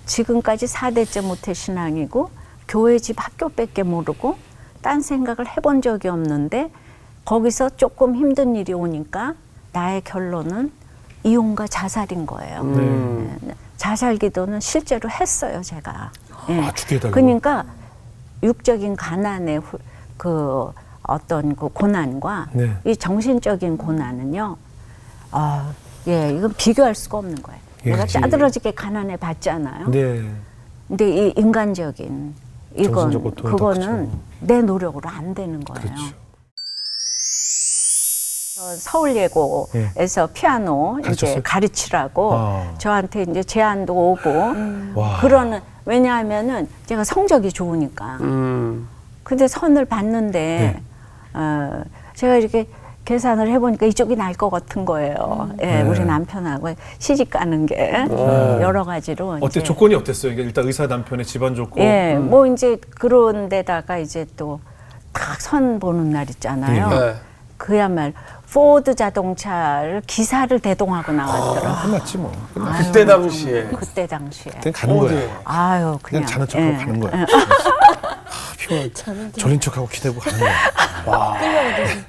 지금까지 4대째 모태신앙이고 교회 집 학교밖에 모르고 딴 생각을 해본 적이 없는데 거기서 조금 힘든 일이 오니까 나의 결론은 이혼과 자살인 거예요. 자살 기도는 실제로 했어요, 제가. 아, 죽게 해달라고. 그러니까 육적인 가난의 그 어떤 그 고난과 네. 이 정신적인 고난은요, 이건 비교할 수가 없는 거예요. 예. 내가 짜들어지게 가난해 봤잖아요. 네. 근데 이 인간적인 이건 정신적 고통은 그거는 더 내 노력으로 안 되는 거예요. 그렇죠. 서울예고에서 피아노 이제 가르쳤어요? 가르치라고 저한테 이제 제안도 오고 와. 그러는 왜냐하면은 제가 성적이 좋으니까. 근데 선을 봤는데 제가 이렇게 계산을 해보니까 이쪽이 나을 것 같은 거예요. 예, 우리 남편하고 시집 가는 게 여러 가지로. 어때 이제. 조건이 어땠어요? 이게 일단 의사 남편의 집안 좋고. 예, 뭐 이제 그런 데다가 이제 또 딱 선 보는 날 있잖아요. 네. 그야말로 포드 자동차를 기사를 대동하고 나왔더라고요. 끝났지 뭐. 그때 당시에. 그때 당시에. 그냥 가는 거야. 아유, 그냥 그냥. 자는 척하고 예. 가는 거야. 졸린 척하고 기대고 가는 거야.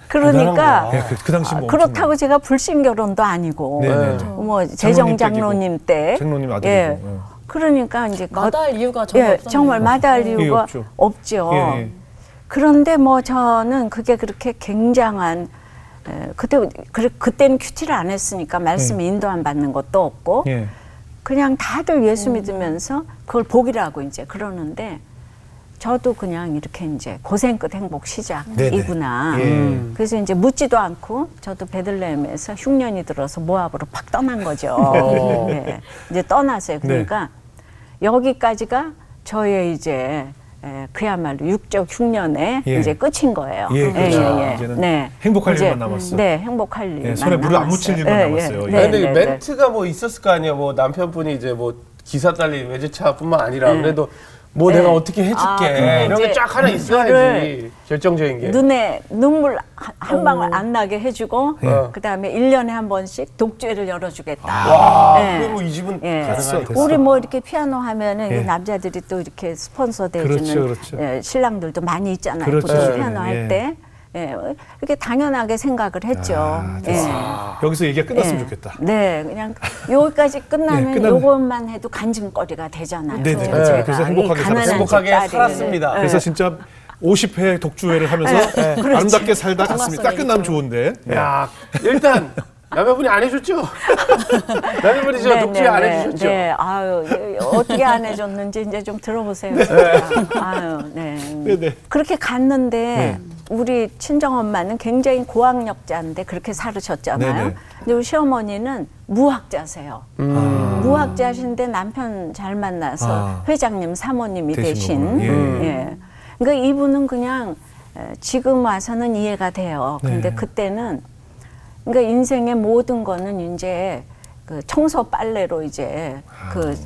그러니까 예, 그 당시 뭐 그렇다고 제가 불신 결혼도 아니고 네네. 뭐 재정 장로님 때 장로님 아들이고. 예. 예. 그러니까 이제 마다할 이유가 전혀 없었네요. 정말 마다할 이유가 이유가 없죠. 없죠. 예, 예. 그런데 뭐 저는 그게 그렇게 굉장한 그때는 큐티를 안 했으니까 말씀 인도 안 받는 것도 없고 예. 그냥 다들 예수 믿으면서 그걸 복이라고 이제 그러는데 저도 그냥 이렇게 이제 고생 끝 행복 시작이구나. 네네. 그래서 이제 묻지도 않고 저도 베들레헴에서 흉년이 들어서 모압으로 팍 떠난 거죠. 네. 이제 떠났어요. 그러니까 여기까지가 저의 이제 그야말로 육적 흉년의 예. 이제 끝인 거예요. 예, 그렇죠. 예. 이제는 네. 행복할 이제, 일만 남았어. 네, 행복할 일만 예, 손에 물을 안 묻힐 일만 남았어요. 예. 근데 네, 멘트가 뭐 있었을 거 아니에요. 뭐 남편분이 이제 뭐 기사 딸린 외제차뿐만 아니라 그래도 뭐 내가 어떻게 해줄게 이런 게 쫙 하나 있어야지 결정적인 게. 눈에 눈물 한 방울 안 나게 해주고 그다음에 1년에 한 번씩 독주회를 열어주겠다. 와, 예. 그리고 이 집은 예. 가능하니까. 우리 뭐 이렇게 피아노 하면은 예. 남자들이 또 이렇게 스폰서 돼주는 그렇죠, 그렇죠. 예, 신랑들도 많이 있잖아요. 그렇죠. 보통 예. 피아노 예. 할 때. 예, 이렇게 당연하게 생각을 했죠. 여기서 얘기가 끝났으면 예. 좋겠다. 네, 그냥 여기까지 끝나면 끝나면- 요것만 해도 간증거리가 되잖아요. 네네. 제가 그래서 행복하게 이 가난한 살았어요. 행복하게 딸이. 살았습니다. 그래서 진짜 50회 독주회를 하면서 아름답게 살다 갔습니다. 딱 끝나면 좋은데. 야, 일단 남편분이 안 해줬죠? 남편분이 저 독주에 안 해주셨죠? 네, 아유, 어떻게 안 해줬는지 이제 좀 들어보세요. 아유, 네. 네네. 그렇게 갔는데 우리 친정 엄마는 굉장히 고학력자인데 그렇게 살으셨잖아요. 네네. 근데 우리 시어머니는 무학자세요. 무학자신데 남편 잘 만나서 회장님, 사모님이 되신 되신. 거구나. 예. 예. 그러니까 이분은 그냥 지금 와서는 이해가 돼요. 근데 네. 그때는 그러니까 인생의 모든 거는 이제 그 청소 빨래로 이제 그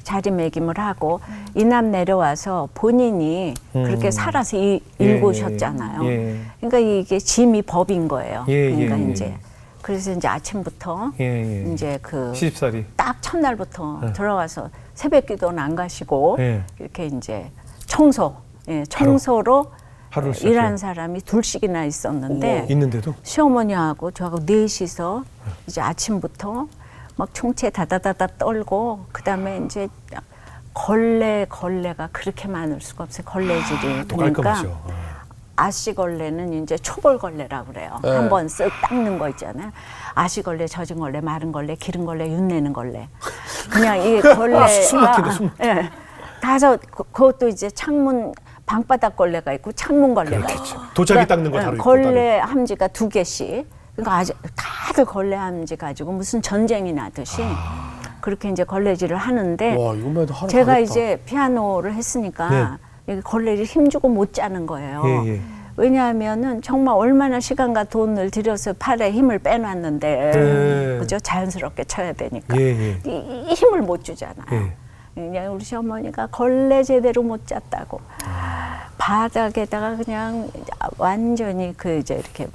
자리매김을 하고 이남 내려와서 본인이 그렇게 살아서 일구셨잖아요. 예. 그러니까 이게 짐이 법인 거예요. 예, 그러니까 예, 예. 이제 그래서 이제 아침부터 예. 이제 그 시집살이. 딱 첫날부터 들어가서 새벽기도는 안 가시고 예. 이렇게 이제 청소로 하루를 시작해요. 일하는 사람이 둘씩이나 있었는데 있는데도 시어머니하고 저하고 넷이서 이제 아침부터 막 총채 다다다다 떨고 그다음에 이제 걸레가 그렇게 많을 수가 없어요. 걸레질이. 또 그러니까 깔끔하죠. 아씨걸레는 이제 초벌걸레라고 그래요. 네. 한번 쓱 닦는 거 있잖아요. 아씨걸레, 젖은 걸레, 마른 걸레, 기른 걸레, 윤내는 걸레. 그냥 이 걸레가 예. 다섯 그것도 이제 창문 방바닥 걸레가 있고 창문 걸레가 있고. 도자기 닦는 거 다르고 있고. 걸레 함지가 2개씩. 그러니까 아주 다들 걸레 함지 가지고 무슨 전쟁이 나듯이 그렇게 이제 걸레질을 하는데 와, 이것만 해도 하루 제가 가겠다. 이제 피아노를 했으니까 여기 걸레를 힘주고 못 짜는 거예요. 예. 왜냐하면은 정말 얼마나 시간과 돈을 들여서 팔에 힘을 빼놨는데 네. 그죠? 자연스럽게 쳐야 되니까 예. 이 힘을 못 주잖아요. 예. 그냥 우리 시어머니가 걸레 제대로 못 짰다고 바닥에다가 그냥 완전히 그 이제 이렇게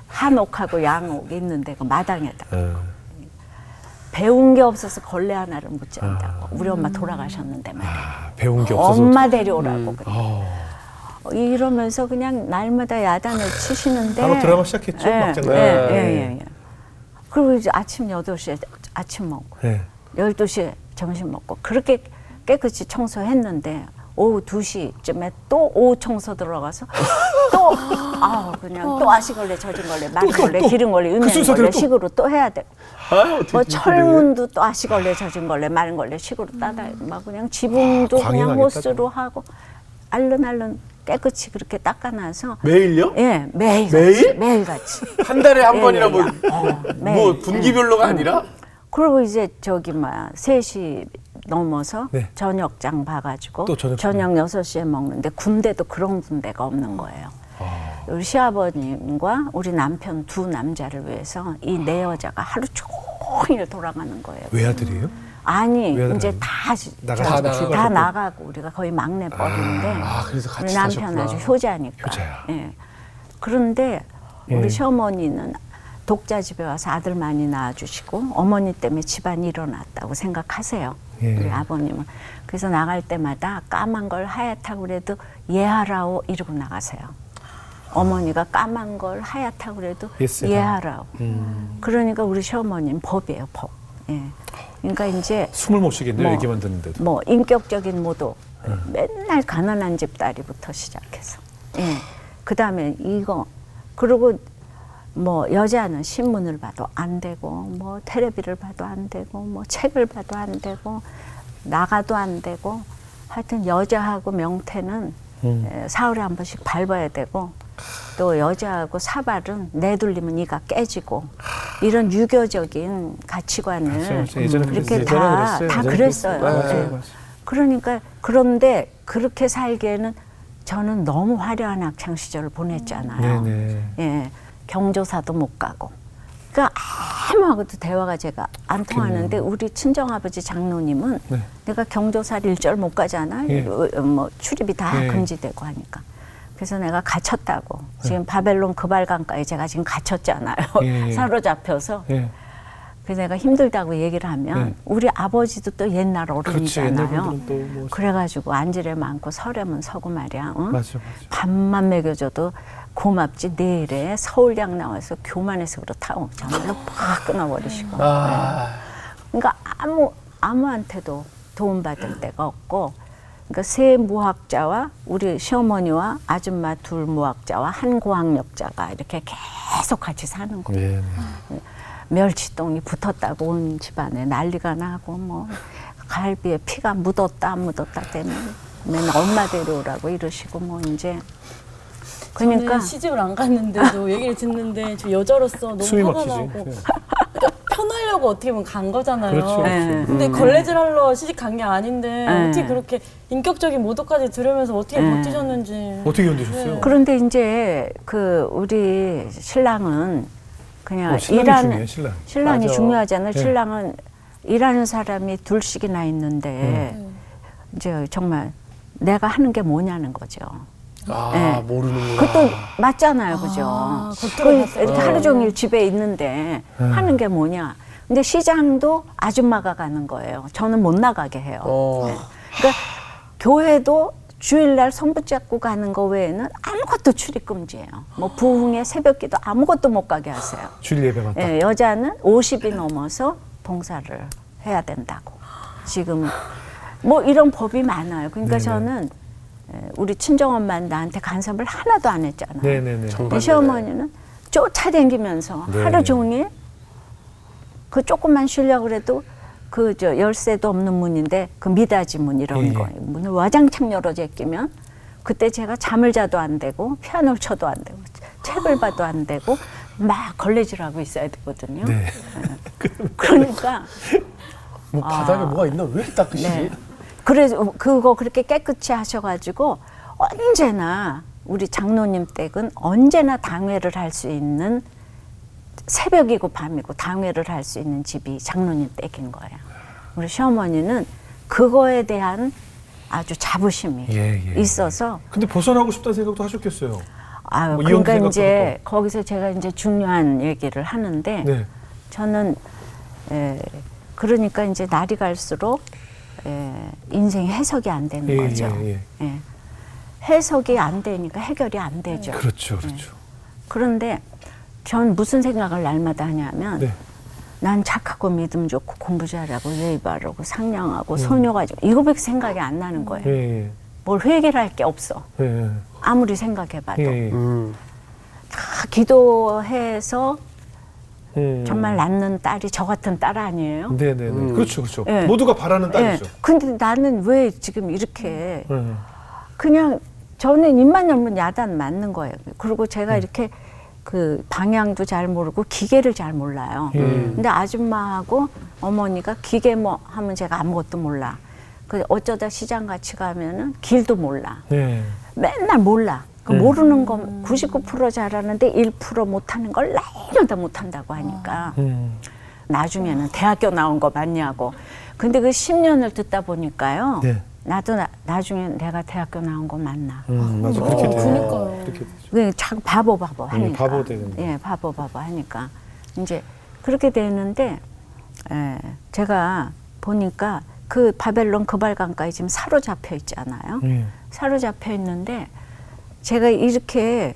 한옥하고 양옥 있는데 그 마당에다 배운 게 없어서 걸레 하나를 못 잡는다고. 우리 엄마 돌아가셨는데 말이야. 배운 게 없어서. 엄마 데려오라고 그래. 이러면서 그냥 날마다 야단을 치시는데. 바로 드라마 시작했죠? 막장. 예. 그리고 이제 아침 8시에 아침 먹고 네. 12시에 점심 먹고 그렇게 깨끗이 청소했는데 오후 2시쯤에 또 오후 청소 들어가서 또 그냥 또 아시걸레 젖은걸레 마른걸레 기름걸레 은행걸레 식으로 또 해야 돼. 뭐 철문도 또 아시걸레 젖은걸레 마른걸레 식으로 따다 막 그냥 지붕도 그냥 호스로 하고 알른알른 깨끗이 그렇게 닦아놔서 매일요? 예, 매일? 매일같이. 한 달에 한 번이나 뭐 매일. 분기별로가 아니라? 그리고 이제 3시 넘어서 네. 저녁장 봐가지고 또 저녁 6시에 먹는데 군대도 그런 군대가 없는 거예요. 우리 시아버님과 우리 남편 두 남자를 위해서 이 네 여자가 하루 종일 돌아가는 거예요. 외아들이에요? 아니 외아들 이제 나가서 다 나가고 우리가 거의 막내 뻘인데 그래서 같이 우리 남편 사셨구나. 아주 효자니까. 효자야. 예. 그런데 우리 시어머니는 독자 집에 와서 아들 많이 낳아주시고 어머니 때문에 집안이 일어났다고 생각하세요. 예. 우리 아버님은. 그래서 나갈 때마다 까만 걸 하얗다고 그래도 예하라오 이러고 나가세요. 어머니가 까만 걸 하얗다고 그래도 예스라. 예하라오. 그러니까 우리 시어머니는 법이에요, 법. 예. 그러니까 이제 숨을 못 쉬겠네요. 뭐, 얘기만 듣는데도. 뭐 인격적인 모독, 맨날 가난한 집 딸이부터 시작해서, 예. 그 다음에 이거 그리고 뭐 여자는 신문을 봐도 안 되고, 뭐 텔레비를 봐도 안 되고, 뭐 책을 봐도 안 되고, 나가도 안 되고, 하여튼 여자하고 명태는 사흘에 한 번씩 밟아야 되고, 또 여자하고 사발은 내돌리면 이가 깨지고 이런 유교적인 가치관을 예전에 이렇게 그랬어요. 다 예전에 그랬어요. 맞아요. 네. 그러니까 그런데 그렇게 살기에는 저는 너무 화려한 학창 시절을 보냈잖아요. 네네. 예, 경조사도 못 가고. 그러니까 아무하고도 대화가 제가 안 통하는데 우리 친정아버지 장로님은 네. 내가 경조사를 일절 못 가잖아. 예. 뭐 출입이 다 예. 금지되고 하니까. 그래서 내가 갇혔다고. 지금 바벨론 그발강가에 제가 지금 갇혔잖아요. 예. 사로잡혀서. 예. 그래서 내가 힘들다고 얘기를 하면 예. 우리 아버지도 또 옛날 그렇지. 옛날 어른이잖아요. 분들은 또 뭐. 그래가지고 안지를 많고 설에면 서고 말이야. 응? 맞아. 밥만 먹여줘도 고맙지. 내일에 서울역 나와서 교만해서 그렇다고 전화를 팍 끊어버리시고. 그러니까 아무한테도 도움받을 데가 없고, 그러니까 세 무학자와 우리 시어머니와 아줌마 둘 무학자와 한 고학력자가 이렇게 계속 같이 사는 거예요. 네. 멸치똥이 붙었다고 온 집안에 난리가 나고, 뭐 갈비에 피가 묻었다 안 묻었다 때문에 맨날 엄마 데려오라고 이러시고, 뭐 이제 그러니까 저는 시집을 안 갔는데도 얘기를 듣는데 저 여자로서 너무 숨이 화가 막히지. 나고 그러니까 편하려고 어떻게 보면 간 거잖아요. 그렇죠. 네. 근데 걸레질하러 시집 간 게 아닌데 네. 어떻게 그렇게 인격적인 모독까지 들으면서 어떻게 네. 버티셨는지. 어떻게 견디셨어요? 그런데 이제 그 우리 신랑은 그냥 신랑이 일하는 중요해, 신랑. 신랑이 맞아. 중요하잖아요. 네. 신랑은 일하는 사람이 둘씩이나 있는데 이제 정말 내가 하는 게 뭐냐는 거죠. 네. 모르는구나. 그것도 맞잖아요, 그죠? 겉으로 봤을 이렇게 때. 하루 종일 집에 있는데 하는 게 뭐냐? 근데 시장도 아줌마가 가는 거예요. 저는 못 나가게 해요. 그러니까 교회도 주일날 손 붙잡고 가는 거 외에는 아무것도 출입 금지예요. 뭐 부흥회 새벽기도 아무것도 못 가게 하세요. 주일 예배만 딱. 예, 여자는 50이 넘어서 봉사를 해야 된다고. 지금 뭐 이런 법이 많아요. 그러니까 네네. 저는 우리 친정엄마는 나한테 간섭을 하나도 안 했잖아요. 네네네. 근데 시어머니는 쫓아다니면서 네. 하루 종일 그 조금만 쉬려고 그래도 그 저 열쇠도 없는 문인데 그 미닫이 문 이런 예. 거 문을 와장창 열어 제끼면 그때 제가 잠을 자도 안 되고 피아노를 쳐도 안 되고 책을 봐도 안 되고 막 걸레질하고 있어야 되거든요. 네. 그러니까 뭐 바닥에 뭐가 있나? 왜 이렇게 닦으시지? 네. 그래서 그거 그렇게 깨끗이 하셔가지고 언제나 우리 장로님 댁은 언제나 당회를 할 수 있는 새벽이고 밤이고 당회를 할 수 있는 집이 장로님 댁인 거예요. 우리 시어머니는 그거에 대한 아주 자부심이 있어서 근데 벗어나고 싶다는 생각도 하셨겠어요. 아유, 뭐 이혼 그러니까 생각도 이제 하고. 거기서 제가 이제 중요한 얘기를 하는데 네. 저는 그러니까 이제 날이 갈수록 인생이 해석이 안 되는 거죠. 예. 해석이 안 되니까 해결이 안 되죠. 그렇죠, 그렇죠. 그런데 전 무슨 생각을 날마다 하냐면 네. 난 착하고 믿음 좋고 공부 잘하고 예의 바르고 상냥하고 소녀가지고 이거밖에 생각이 안 나는 거예요. 예, 뭘 회개할 게 없어. 예, 아무리 생각해봐도. 예, 다 기도해서 예. 정말 낳는 딸이 저 같은 딸 아니에요? 네네네. 그렇죠, 그렇죠. 예. 모두가 바라는 딸이죠. 근데 나는 왜 지금 이렇게 예. 그냥 저는 입만 열면 야단 맞는 거예요. 그리고 제가 이렇게 그 방향도 잘 모르고 기계를 잘 몰라요. 근데 아줌마하고 어머니가 기계 뭐 하면 제가 아무것도 몰라. 그 어쩌다 시장 같이 가면은 길도 몰라. 예. 맨날 몰라. 그 모르는 거 99% 잘하는데 1% 못하는 걸 날마다 못한다고 하니까 나중에는 대학교 나온 거 맞냐고. 근데 그 10년을 듣다 보니까요. 네. 나도 나중에 내가 대학교 나온 거 맞나. 맞아. 그렇게 돼. 그러니까요. 그렇게 되죠. 그 자꾸 바보 하니까. 바보 되겠네. 예, 바보 하니까 이제 그렇게 되는데 제가 보니까 그 바벨론 그발강가에 지금 사로잡혀 있잖아요. 사로잡혀 있는데 제가 이렇게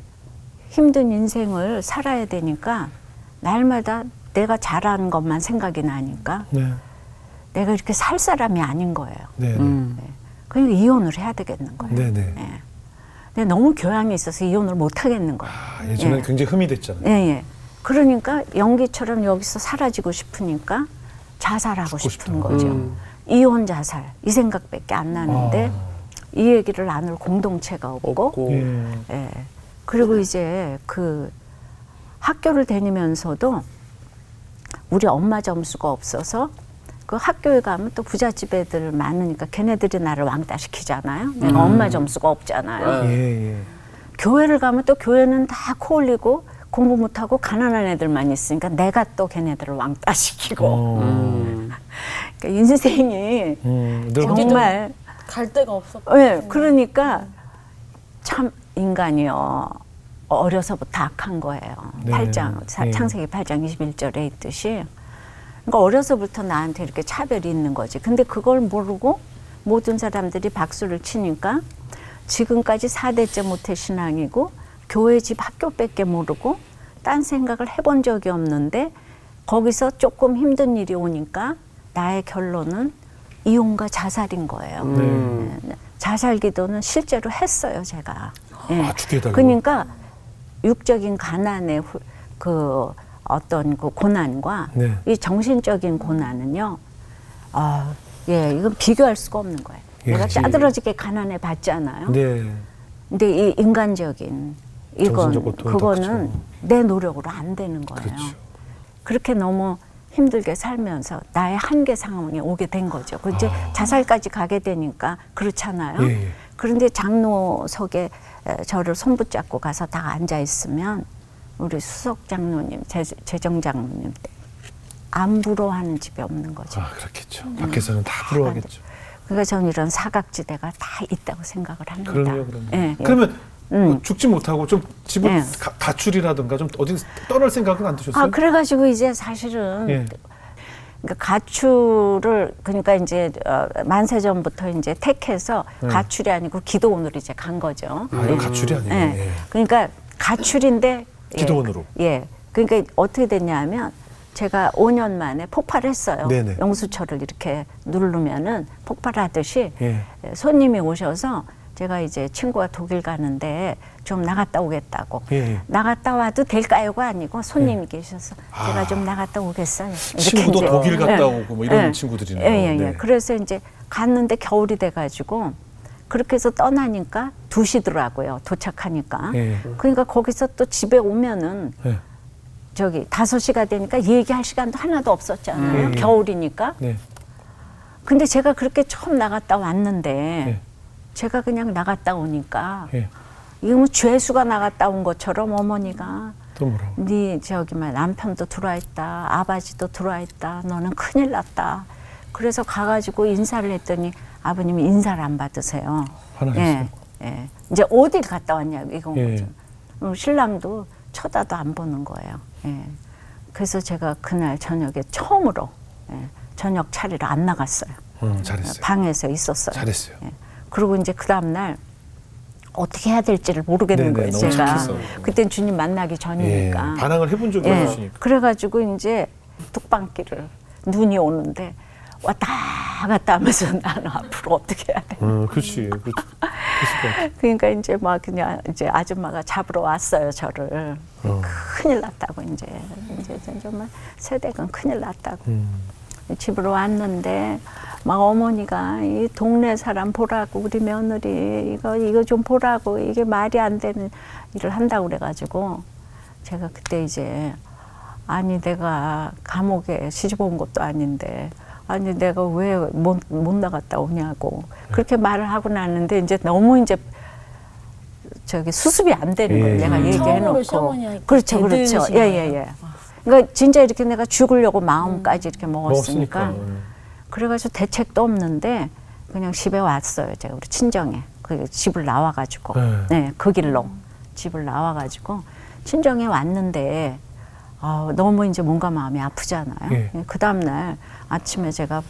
힘든 인생을 살아야 되니까 날마다 내가 잘한 것만 생각이 나니까 네. 내가 이렇게 살 사람이 아닌 거예요. 네. 그러니까 이혼을 해야 되겠는 거예요. 네네. 예. 근데 너무 교양이 있어서 이혼을 못 하겠는 거예요. 아, 예전에 예. 굉장히 흠이 됐잖아요. 예. 그러니까 연기처럼 여기서 사라지고 싶으니까 자살하고 죽고 싶은 싶다. 거죠. 이혼 자살 이 생각밖에 안 나는데 이 얘기를 나눌 공동체가 없고 예. 그리고 이제 그 학교를 다니면서도 우리 엄마 점수가 없어서 그 학교에 가면 또 부잣집 애들 많으니까 걔네들이 나를 왕따 시키잖아요. 내가 엄마 점수가 없잖아요. 예. 교회를 가면 또 교회는 다 코 올리고 공부 못하고 가난한 애들만 있으니까 내가 또 걔네들을 왕따 시키고. 그러니까 인생이 정말 갈 데가 없었고. 네, 그러니까 참 인간이요 어려서부터 악한 거예요. 네. 8장 창세기 8장 21절에 있듯이 그러니까 어려서부터 나한테 이렇게 차별이 있는 거지. 근데 그걸 모르고 모든 사람들이 박수를 치니까 지금까지 4대째 모태 신앙이고 교회 집 학교밖에 모르고 딴 생각을 해본 적이 없는데 거기서 조금 힘든 일이 오니까 나의 결론은 이혼과 자살인 거예요. 자살 기도는 실제로 했어요, 제가. 아, 죽게 해달라고. 그러니까 육적인 가난의 그 어떤 그 고난과 네. 이 정신적인 고난은요, 이건 비교할 수가 없는 거예요. 예, 내가 예. 짜들어지게 가난해 봤잖아요. 네. 근데 이 인간적인 이건 정신적 고통이 더 그거는 크죠. 내 노력으로 안 되는 거예요. 그렇죠. 그렇게 너무 힘들게 살면서 나의 한계 상황에 오게 된 거죠. 그 이제 자살까지 가게 되니까 그렇잖아요. 예. 그런데 장로석에 저를 손붙잡고 가서 다 앉아 있으면 우리 수석 장로님, 재정 장로님 때 안 부러워하는 집이 없는 거죠. 아, 그렇겠죠. 밖에서는 다 부러워하겠죠. 그러니까 저는 이런 사각지대가 다 있다고 생각을 합니다. 그럼요. 예, 예. 그러면 뭐 죽지 못하고 좀 집을 예. 가출이라든가 좀 어디 떠날 생각은 안 드셨어요? 그래가지고 이제 사실은 예. 그러니까 가출을 그러니까 이제 만세전부터 이제 택해서 가출이 아니고 기도원으로 이제 간 거죠. 아, 이건 가출이 아니에요. 예. 예. 그러니까 가출인데 기도원으로. 예. 그러니까 어떻게 됐냐면 제가 5년 만에 폭발했어요. 네네. 영수철을 이렇게 누르면은 폭발하듯이 예. 손님이 오셔서 제가 이제 친구가 독일 가는데 좀 나갔다 오겠다고. 예. 나갔다 와도 될까요가 아니고 손님이 계셔서 제가 좀 나갔다 오겠어요. 이렇게 친구도 이제. 독일 갔다 예. 오고 뭐 이런 예. 친구들이네요. 예. 네. 그래서 이제 갔는데 겨울이 돼가지고 그렇게 해서 떠나니까 2시더라고요. 도착하니까. 예. 그러니까 거기서 또 집에 오면은 예. 저기 5시가 되니까 얘기할 시간도 하나도 없었잖아요. 겨울이니까. 네. 근데 제가 그렇게 처음 나갔다 왔는데 예. 제가 그냥 나갔다 오니까 예. 이거 뭐 죄수가 나갔다 온 것처럼 어머니가 또 뭐라고? 네 저기 막 남편도 들어와 있다, 아버지도 들어와 있다, 너는 큰일 났다. 그래서 가가지고 인사를 했더니 아버님이 인사를 안 받으세요. 화나셨어요? 예. 이제 어딜 갔다 왔냐 이건 예. 거죠. 신랑도 쳐다도 안 보는 거예요. 예. 그래서 제가 그날 저녁에 처음으로 저녁 차리러 안 나갔어요. 잘했어요. 방에서 있었어요. 잘했어요. 예. 그리고 이제 그 다음날 어떻게 해야 될지를 모르겠는 네네, 거예요. 너무 제가. 착해서. 그땐 주님 만나기 예. 전이니까. 반항을 해본 적이 예. 없으시니까. 그래가지고 이제 뚝방길을 눈이 오는데 왔다 갔다 하면서 나는 앞으로 어떻게 해야 돼. 그렇지. 그랬을 것 같아. 그러니까 이제 막 그냥 이제 아줌마가 잡으러 왔어요 저를. 큰일 났다고 이제 정말 세대가 큰일 났다고. 집으로 왔는데 막 어머니가 이 동네 사람 보라고 우리 며느리 이거 좀 보라고 이게 말이 안 되는 일을 한다고 그래가지고 제가 그때 이제 아니 내가 감옥에 시집 온 것도 아닌데 아니 내가 왜 못 나갔다 오냐고 그렇게 말을 하고 나는데 이제 너무 이제 저기 수습이 안 되는 거예요. 내가 처음으로 얘기해놓고 시어머니 하니까 그렇죠. 대드신 예예예. 그러니까 진짜 이렇게 내가 죽으려고 마음까지 이렇게 먹었으니까 먹었으니까. 그래가지고 대책도 없는데 그냥 집에 왔어요. 제가 우리 친정에 그 집을 나와가지고 네, 그 길로 집을 나와가지고 친정에 왔는데 너무 이제 몸과 마음이 아프잖아요. 예. 그 다음날 아침에 제가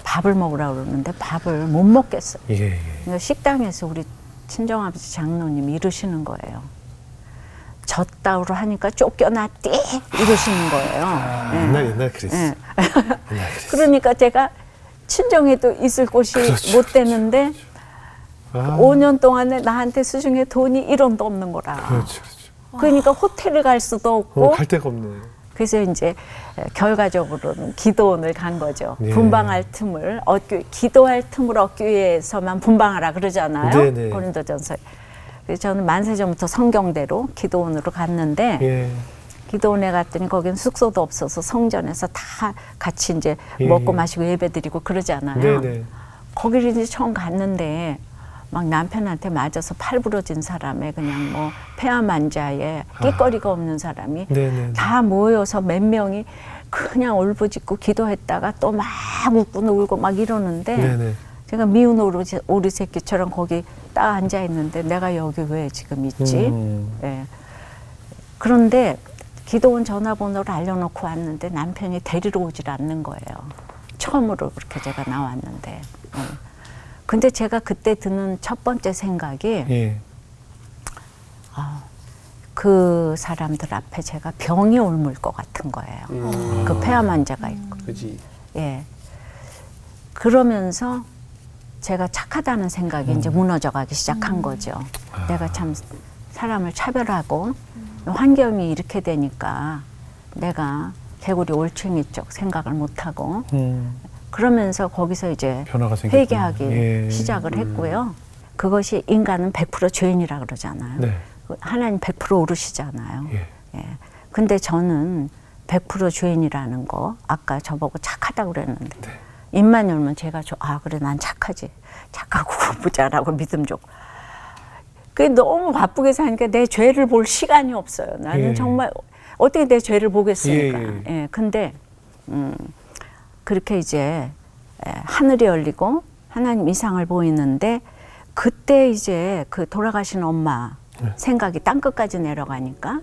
밥을 먹으라고 그러는데 밥을 못 먹겠어요. 예. 그러니까 식당에서 우리 친정아버지 장로님이 이러시는 거예요. 졌다고 하니까 쫓겨났디 이러시는 거예요. 예. 옛날 그랬어. 예. 옛날 그랬어. 그러니까 제가 친정에도 있을 곳이 그렇죠, 못 되는데 아, 5년 동안에 나한테 수중에 돈이 1원도 없는 거라. 그렇죠. 그러니까 호텔을 갈 수도 없고 갈 데가 없네. 그래서 이제 결과적으로는 기도원을 간 거죠. 예. 분방할 틈을 기도할 틈을 얻기 위해서만 분방하라 그러잖아요. 네네. 고린도전서. 그래서 저는 만세전부터 성경대로 기도원으로 갔는데 예. 기도원에 갔더니 거기는 숙소도 없어서 성전에서 다 같이 이제 예. 먹고 마시고 예배드리고 그러잖아요. 네네. 거기를 이제 처음 갔는데 막 남편한테 맞아서 팔 부러진 사람에 그냥 뭐 폐암환자에 끼거리가 없는 사람이 네네. 다 모여서 몇 명이 그냥 울부짖고 기도했다가 또 막 웃고 울고 막 이러는데 네네. 제가 미운 오리 새끼처럼 거기 딱 앉아 있는데 내가 여기 왜 지금 있지? 예. 그런데 기도원 전화번호를 알려놓고 왔는데 남편이 데리러 오질 않는 거예요. 처음으로 그렇게 제가 나왔는데. 예. 근데 제가 그때 드는 첫 번째 생각이 예. 그 사람들 앞에 제가 병이 옮을 것 같은 거예요. 그 폐암 환자가 있고. 그지. 예. 그러면서 제가 착하다는 생각이 이제 무너져 가기 시작한 거죠. 내가 참 사람을 차별하고 환경이 이렇게 되니까 내가 개구리 올챙이 쪽 생각을 못하고 그러면서 거기서 이제 변화가 생겼구나. 회개하기 예. 시작을 했고요. 그것이 인간은 100% 죄인이라 그러잖아요. 네. 하나님 100% 오르시잖아요. 예. 예. 근데 저는 100% 죄인이라는 거 아까 저보고 착하다고 그랬는데 네. 입만 열면 제가 그래 난 착하지. 착하고 공부 잘하고 믿음 좋고. 그게 너무 바쁘게 사니까 내 죄를 볼 시간이 없어요. 나는 예. 정말 어떻게 내 죄를 보겠습니까. 예. 예. 근데 그렇게 이제 하늘이 열리고 하나님 이상을 보이는데 그때 이제 그 돌아가신 엄마 생각이 땅끝까지 내려가니까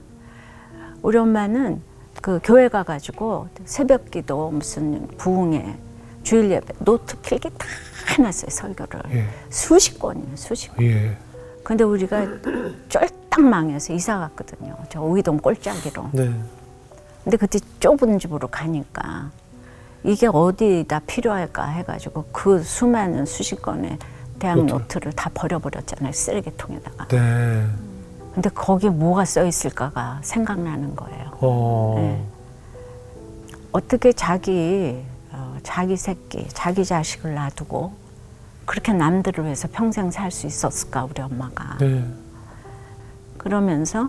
우리 엄마는 그 교회 가가지고 새벽기도 무슨 부흥회 주일 예배 노트 필기 다 해놨어요. 설교를 예. 수십 권이에요. 수십 권. 예. 근데 우리가 쫄딱 망해서 이사 갔거든요. 저 우이동 꼴짜기로. 네. 근데 그때 좁은 집으로 가니까 이게 어디다 필요할까 해가지고 그 수많은 수십 건의 대학 노트를 다 버려버렸잖아요. 쓰레기통에다가. 네. 근데 거기에 뭐가 써 있을까가 생각나는 거예요. 네. 어떻게 자기 새끼, 자기 자식을 놔두고 그렇게 남들을 위해서 평생 살 수 있었을까 우리 엄마가. 네. 그러면서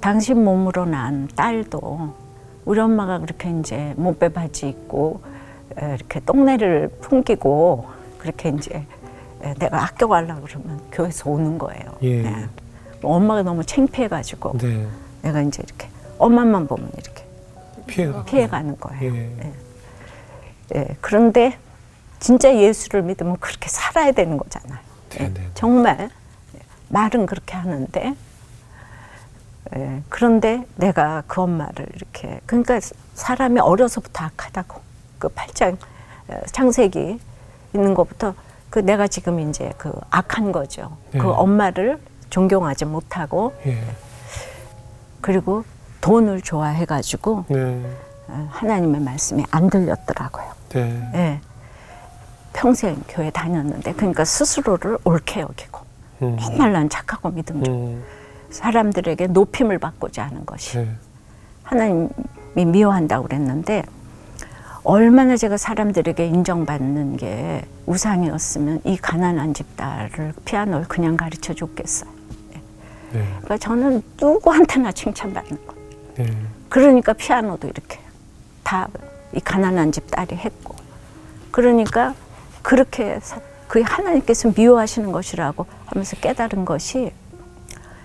당신 몸으로 난 딸도 우리 엄마가 그렇게 이제 못배 바지 입고 이렇게 똥내를 풍기고 그렇게 이제 내가 학교 가려고 그러면 교회에서 오는 거예요. 예. 네. 엄마가 너무 창피해가지고 네. 내가 이제 이렇게 엄마만 보면 이렇게 피해가는 거예요. 예. 네. 네. 그런데 진짜 예수를 믿으면 그렇게 살아야 되는 거잖아요. 네, 네. 정말 말은 그렇게 하는데 예, 그런데 내가 그 엄마를 이렇게 그러니까 사람이 어려서부터 악하다고 그 8장 창세기 있는 것부터 그 내가 지금 이제 그 악한 거죠. 네. 그 엄마를 존경하지 못하고 예. 그리고 돈을 좋아해가지고 네. 하나님의 말씀이 안 들렸더라고요. 네. 예. 평생 교회 다녔는데 그러니까 스스로를 옳게 여기고 맨날 난 착하고 믿음직고 사람들에게 높임을 받고자 하는 것이 네. 하나님이 미워한다고 그랬는데 얼마나 제가 사람들에게 인정받는 게 우상이었으면 이 가난한 집 딸을 피아노를 그냥 가르쳐 줬겠어요. 네. 그러니까 저는 누구한테나 칭찬받는 거. 네. 그러니까 피아노도 이렇게 다 이 가난한 집 딸이 했고 그러니까 그렇게 그 하나님께서 미워하시는 것이라고 하면서 깨달은 것이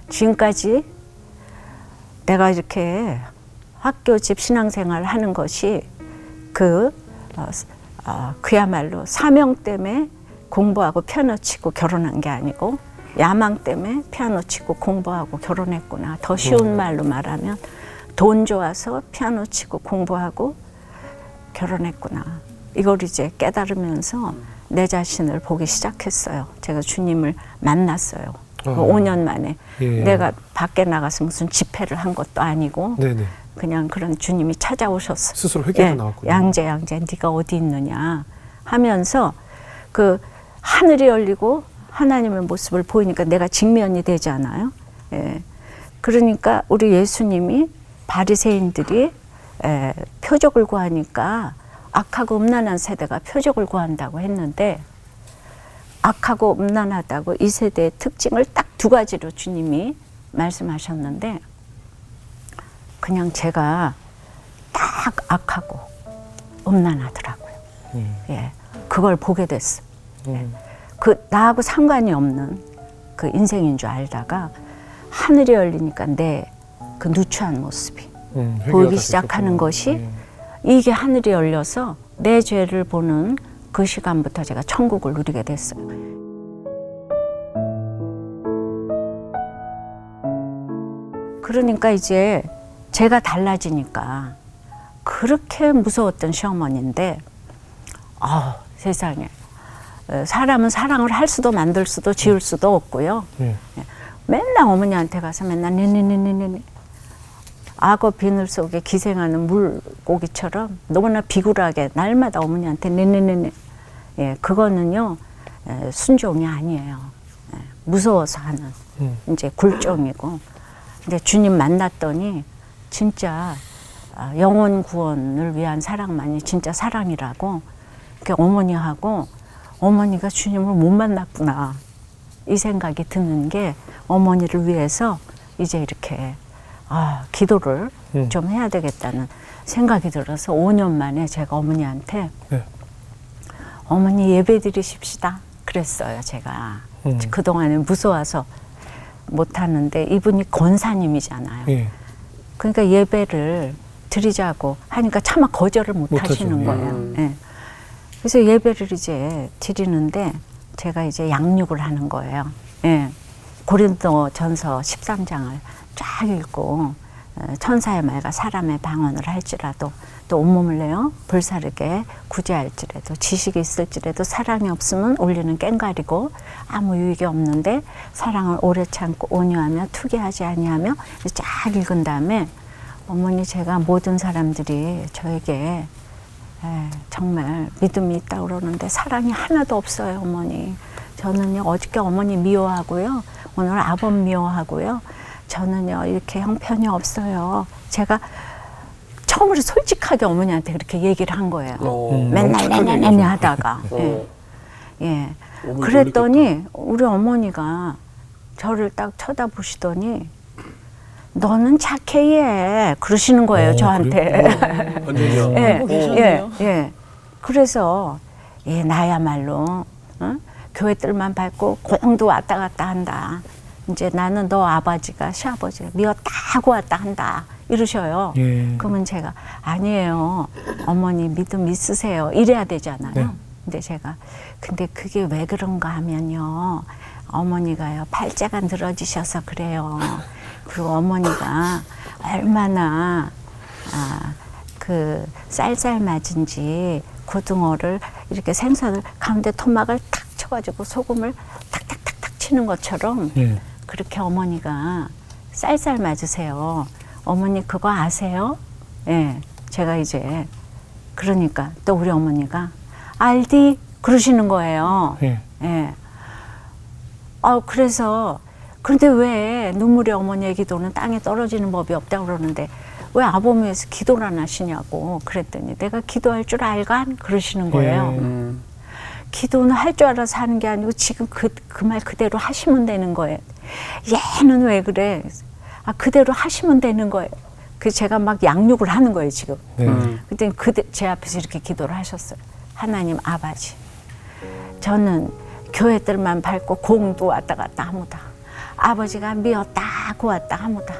지금까지 내가 이렇게 학교 집 신앙생활을 하는 것이 그야말로 사명 때문에 공부하고 피아노 치고 결혼한 게 아니고 야망 때문에 피아노 치고 공부하고 결혼했구나. 더 쉬운 말로 말하면 돈 좋아서 피아노 치고 공부하고 결혼했구나. 이걸 이제 깨달으면서 내 자신을 보기 시작했어요. 제가 주님을 만났어요. 5년 만에. 예. 내가 밖에 나가서 무슨 집회를 한 것도 아니고 네네. 그냥 그런 주님이 찾아오셨어. 스스로 회개가 나왔군요. 양재 네가 어디 있느냐 하면서 그 하늘이 열리고 하나님의 모습을 보이니까 내가 직면이 되잖아요. 예. 그러니까 우리 예수님이 바리새인들이 표적을 구하니까 악하고 음란한 세대가 표적을 구한다고 했는데 악하고 음란하다고 이 세대의 특징을 딱 2가지로 주님이 말씀하셨는데 그냥 제가 딱 악하고 음란하더라고요. 예, 그걸 보게 됐어. 그 나하고 상관이 없는 그 인생인 줄 알다가 하늘이 열리니까 내 그 누추한 모습이 보이기 시작하는 것이 이게 하늘이 열려서 내 죄를 보는 그 시간부터 제가 천국을 누리게 됐어요. 그러니까 이제 제가 달라지니까 그렇게 무서웠던 시어머니인데 세상에 사람은 사랑을 할 수도 만들 수도 지을 수도 없고요. 맨날 어머니한테 가서 맨날 네네네네네 악어 비늘 속에 기생하는 물고기처럼 너무나 비굴하게 날마다 어머니한테 네네네네. 예, 그거는요 순종이 아니에요. 무서워서 하는 이제 굴종이고. 근데 주님 만났더니 진짜 영혼 구원을 위한 사랑만이 진짜 사랑이라고. 이렇게 어머니하고 어머니가 주님을 못 만났구나 이 생각이 드는 게 어머니를 위해서 이제 이렇게 기도를 좀 해야 되겠다는 생각이 들어서 5년 만에 제가 어머니한테 어머니 예배 드리십시다 그랬어요. 제가 그동안에 무서워서 못하는데 이분이 권사님이잖아요. 그러니까 예배를 드리자고 하니까 차마 거절을 못 하시는 거예요. 예. 그래서 예배를 이제 드리는데 제가 이제 양육을 하는 거예요. 예. 고린도전서 13장을 쫙 읽고 천사의 말과 사람의 방언을 할지라도 또 온몸을 내어 불사르게 구제할지라도 지식이 있을지라도 사랑이 없으면 울리는 꽹과리고 아무 유익이 없는데 사랑을 오래 참고 온유하며 투기하지 아니하며 쫙 읽은 다음에 어머니 제가 모든 사람들이 저에게 정말 믿음이 있다고 그러는데 사랑이 하나도 없어요. 어머니 저는요 어저께 어머니 미워하고요 오늘 아범 미워하고요 저는요 이렇게 형편이 없어요. 제가 처음으로 솔직하게 어머니한테 그렇게 얘기를 한 거예요. 맨날 내내 하다가 예. 그랬더니 우리 어머니가 저를 딱 쳐다보시더니 너는 착해 얘 그러시는 거예요 저한테. 완전히요. 예. 그래서 나야말로 교회 뜰만 밟고 공도 왔다 갔다 한다. 이제 나는 너 아버지가 시아버지가 미웠다 하고 왔다 한다 이러셔요. 그러면 제가 아니에요 어머니 믿음 있으세요 이래야 되잖아요. 근데 제가 근데 그게 왜 그런가 하면요 어머니가요 팔자가 늘어지셔서 그래요. 그리고 어머니가 얼마나 그 쌀쌀 맞은지 고등어를 이렇게 생선을 가운데 토막을 탁 쳐가지고 소금을 탁탁탁탁 치는 것처럼 예. 그렇게 어머니가 쌀쌀 맞으세요. 어머니 그거 아세요? 예, 제가 이제 그러니까 또 우리 어머니가 알디 그러시는 거예요. 예. 예. 그래서 그런데 왜 눈물의 어머니의 기도는 땅에 떨어지는 법이 없다고 그러는데 왜 아범위에서 기도를 안 하시냐고 그랬더니 내가 기도할 줄 알간 그러시는 거예요. 예. 기도는 할 줄 알아서 하는 게 아니고 지금 그 말 그대로 하시면 되는 거예요. 얘는 왜 그래? 그대로 하시면 되는 거예요. 그래서 제가 막 양육을 하는 거예요, 지금. 네. 그때 제 앞에서 이렇게 기도를 하셨어요. 하나님 아버지, 저는 교회들만 밟고 공도 왔다 갔다 하무다. 아버지가 미었다 고왔다 하무다.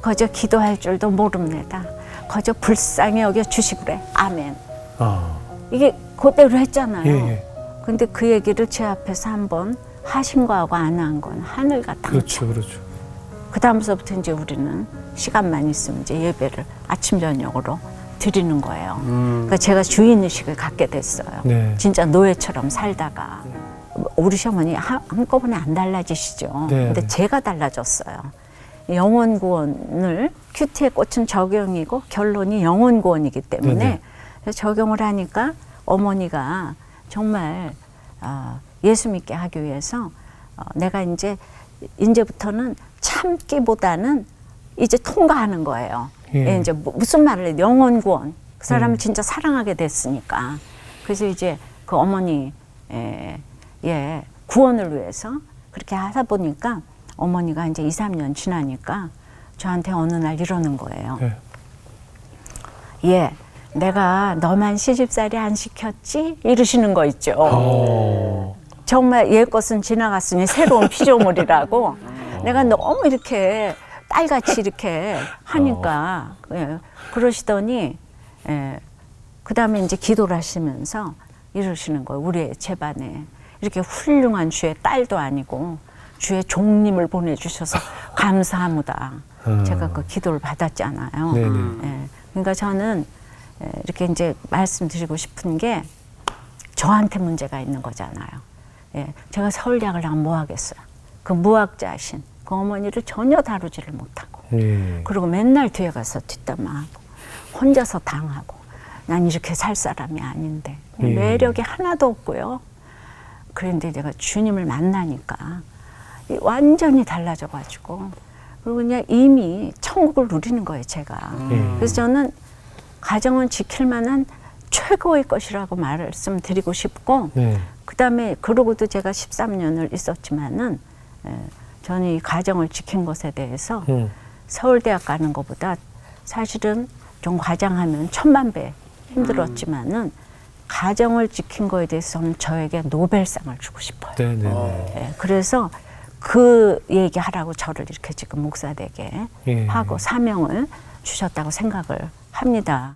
거저 기도할 줄도 모릅니다. 거저 불쌍히 여겨 주시구래. 아멘. 이게 그대로 했잖아요. 예, 예. 근데 그 얘기를 제 앞에서 한번 하신 거하고 안 한 건 하늘 같아. 그렇죠, 그렇죠. 그 다음서부터 이제 우리는 시간만 있으면 이제 예배를 아침 저녁으로 드리는 거예요. 그러니까 제가 주인의식을 갖게 됐어요. 네. 진짜 노예처럼 살다가 우리 시어머니 한꺼번에 안 달라지시죠. 네, 근데 네. 제가 달라졌어요. 영원 구원을 큐티의 꽃은 적용이고 결론이 영원 구원이기 때문에 네네. 그래서 적용을 하니까 어머니가 정말 예수 믿게 하기 위해서 내가 이제부터는 참기보다는 이제 통과하는 거예요. 예. 이제 무슨 말을 해? 영원 구원. 그 사람을 진짜 사랑하게 됐으니까. 그래서 이제 그 어머니 구원을 위해서 그렇게 하다 보니까 어머니가 이제 2, 3년 지나니까 저한테 어느 날 이러는 거예요. 네. 예, 내가 너만 시집살이 안 시켰지? 이러시는 거 있죠. 정말 옛 것은 지나갔으니 새로운 피조물이라고 내가 너무 이렇게 딸같이 이렇게 하니까 그러시더니 그 다음에 이제 기도를 하시면서 이러시는 거예요. 우리 집안에 이렇게 훌륭한 주의 딸도 아니고 주의 종님을 보내주셔서 감사합니다. 제가 그 기도를 받았잖아요. 네네. 그러니까 저는 이렇게 이제 말씀드리고 싶은 게 저한테 문제가 있는 거잖아요. 제가 서울대학을 나면 뭐 하겠어요. 그 무학자신 그 어머니를 전혀 다루지를 못하고 예. 그리고 맨날 뒤에 가서 뒷담화하고 혼자서 당하고 난 이렇게 살 사람이 아닌데 매력이 하나도 없고요. 그런데 내가 주님을 만나니까 완전히 달라져가지고 그리고 그냥 이미 천국을 누리는 거예요, 제가. 그래서 저는 가정은 지킬 만한 최고의 것이라고 말씀드리고 싶고 네. 그다음에 그러고도 제가 13년을 있었지만은 저는 이 가정을 지킨 것에 대해서 서울대학 가는 것보다 사실은 좀 과장하면 1000만 배 힘들었지만은 가정을 지킨 거에 대해서는 저에게 노벨상을 주고 싶어요. 네네. 그래서 그 얘기하라고 저를 이렇게 지금 목사되게 하고 사명을 주셨다고 생각을 합니다.